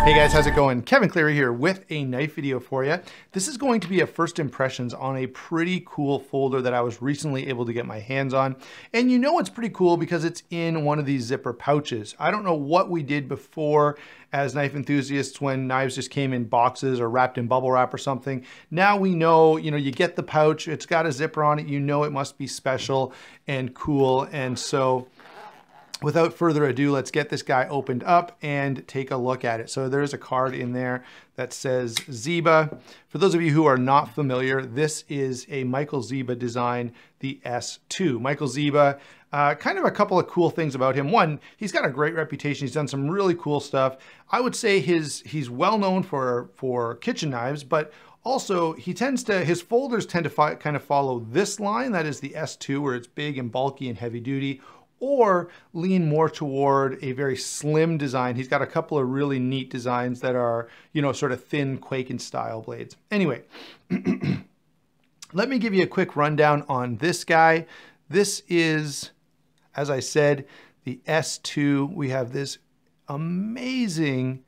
Hey guys, how's it going? Kevin Cleary here with a knife video for you. This is going to be a first impressions on a pretty cool folder that I was recently able to get my hands on. And you know it's pretty cool because it's in one of these zipper pouches. I don't know what we did before as knife enthusiasts when knives just came in boxes or wrapped in bubble wrap or something. Now we know, you get the pouch, it's got a zipper on it, you know it must be special and cool. And so without further ado, let's get this guy opened up and take a look at it. So there's a card in there that says Zieba. For those of you who are not familiar, this is a Michael Zieba design, the S2. Michael Zieba, kind of a couple of cool things about him. One, he's got a great reputation. He's done some really cool stuff. I would say he's well known for kitchen knives, but also his folders tend to kind of follow this line. That is the S2, where it's big and bulky and heavy duty, or lean more toward a very slim design. He's got a couple of really neat designs that are, sort of thin Quaken style blades. Anyway, let me give you a quick rundown on this guy. This is, as I said, the S2. We have this amazing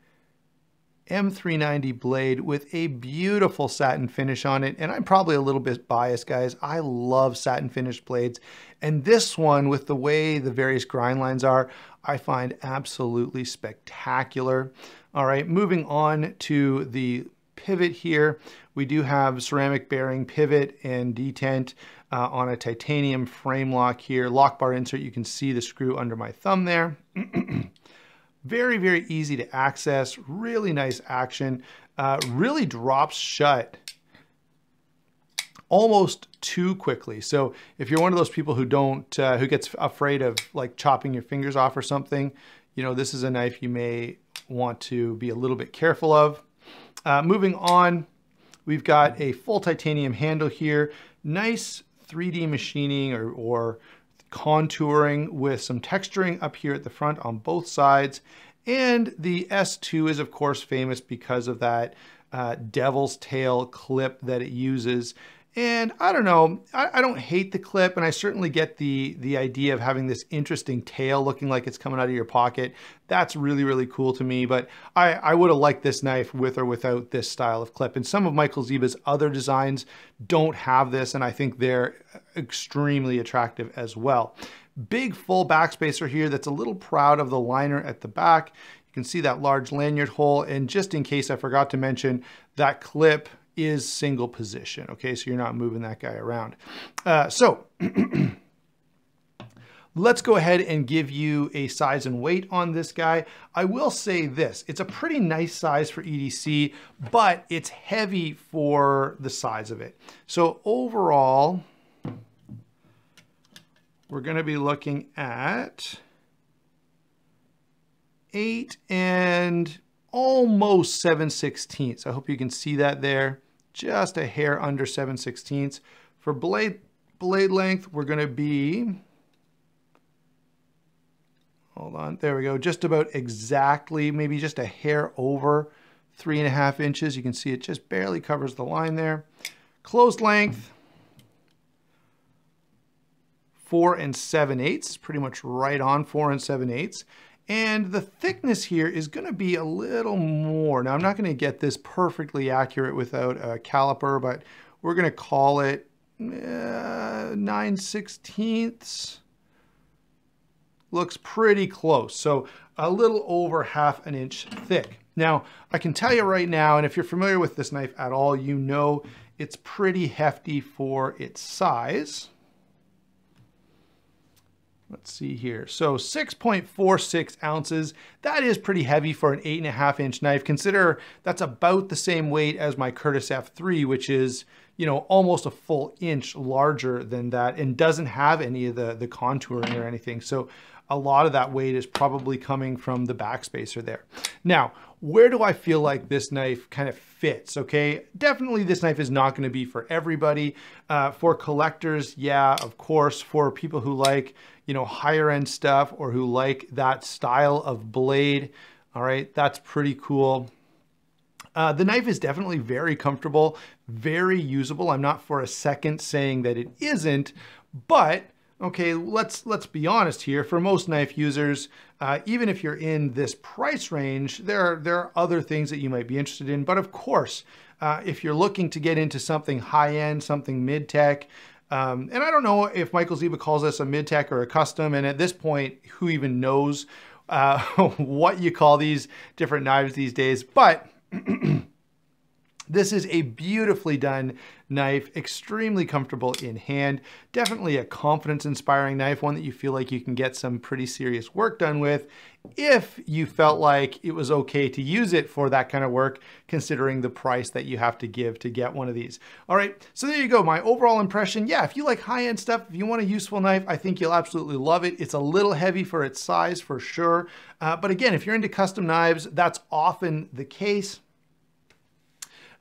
M390 blade with a beautiful satin finish on it. And I'm probably a little bit biased, guys. I love satin finished blades. And this one, with the way the various grind lines are, I find absolutely spectacular. All right, moving on to the pivot here. We do have ceramic bearing pivot and detent on a titanium frame lock here. Lock bar insert, you can see the screw under my thumb there. Very, very easy to access, really nice action, really drops shut almost too quickly. So if you're one of those people who who gets afraid of like chopping your fingers off or something, this is a knife you may want to be a little bit careful of. Moving on, we've got a full titanium handle here, nice 3D machining or contouring with some texturing up here at the front on both sides. And the S2 is of course famous because of that devil's tail clip that it uses. And I don't know, I don't hate the clip, and I certainly get the idea of having this interesting tail looking like it's coming out of your pocket. That's really, really cool to me, but I would have liked this knife with or without this style of clip. And some of Michael Zieba's other designs don't have this, and I think they're extremely attractive as well. Big full backspacer here that's a little proud of the liner at the back. You can see that large lanyard hole, and just in case I forgot to mention, that clip is single position, okay? So you're not moving that guy around. Let's go ahead and give you a size and weight on this guy. I will say this, it's a pretty nice size for EDC, but it's heavy for the size of it. So overall, we're gonna be looking at 8 and almost 7/16. I hope you can see that there. Just a hair under 7/16. For blade length, we're gonna be, hold on, there we go, just about exactly, maybe just a hair over 3.5 inches. You can see it just barely covers the line there. Closed length, 4 7/8, pretty much right on 4 7/8. And the thickness here is going to be a little more. Now, I'm not going to get this perfectly accurate without a caliper, but we're going to call it 9/16. Looks pretty close. So a little over 1/2 inch thick. Now, I can tell you right now, and if you're familiar with this knife at all, you know it's pretty hefty for its size. Let's see here. So 6.46 ounces. That is pretty heavy for an 8.5 inch knife. Consider that's about the same weight as my Curtis F3, which is, almost a full inch larger than that and doesn't have any of the contouring or anything. So a lot of that weight is probably coming from the backspacer there. Now, where do I feel like this knife kind of fits? Okay, definitely this knife is not going to be for everybody. For collectors, yeah, of course. For people who like, higher end stuff or who like that style of blade, all right, that's pretty cool. The knife is definitely very comfortable, very usable. I'm not for a second saying that it isn't, but Okay, let's be honest here. For most knife users, even if you're in this price range, there are other things that you might be interested in. But of course, if you're looking to get into something high-end, something mid-tech, and I don't know if Michael Zieba calls this a mid-tech or a custom, and at this point, who even knows what you call these different knives these days, but this is a beautifully done knife, extremely comfortable in hand, definitely a confidence-inspiring knife, one that you feel like you can get some pretty serious work done with if you felt like it was okay to use it for that kind of work, considering the price that you have to give to get one of these. All right, so there you go, my overall impression. Yeah, if you like high-end stuff, if you want a useful knife, I think you'll absolutely love it. It's a little heavy for its size, for sure. But again, if you're into custom knives, that's often the case.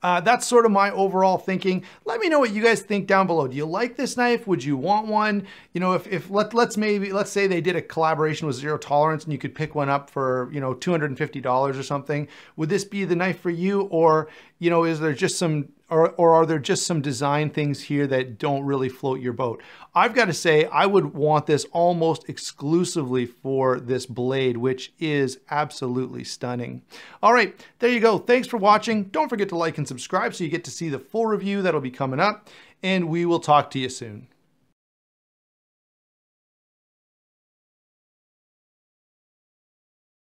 That's sort of my overall thinking. Let me know what you guys think down below. Do you like this knife? Would you want one? You know, let's say they did a collaboration with Zero Tolerance and you could pick one up for, you know, $250 or something. Would this be the knife for you? Or, you know, is there just some, or are there just some design things here that don't really float your boat? I've got to say, I would want this almost exclusively for this blade, which is absolutely stunning. All right, there you go. Thanks for watching. Don't forget to like and subscribe so you get to see the full review that'll be coming up, and we will talk to you soon.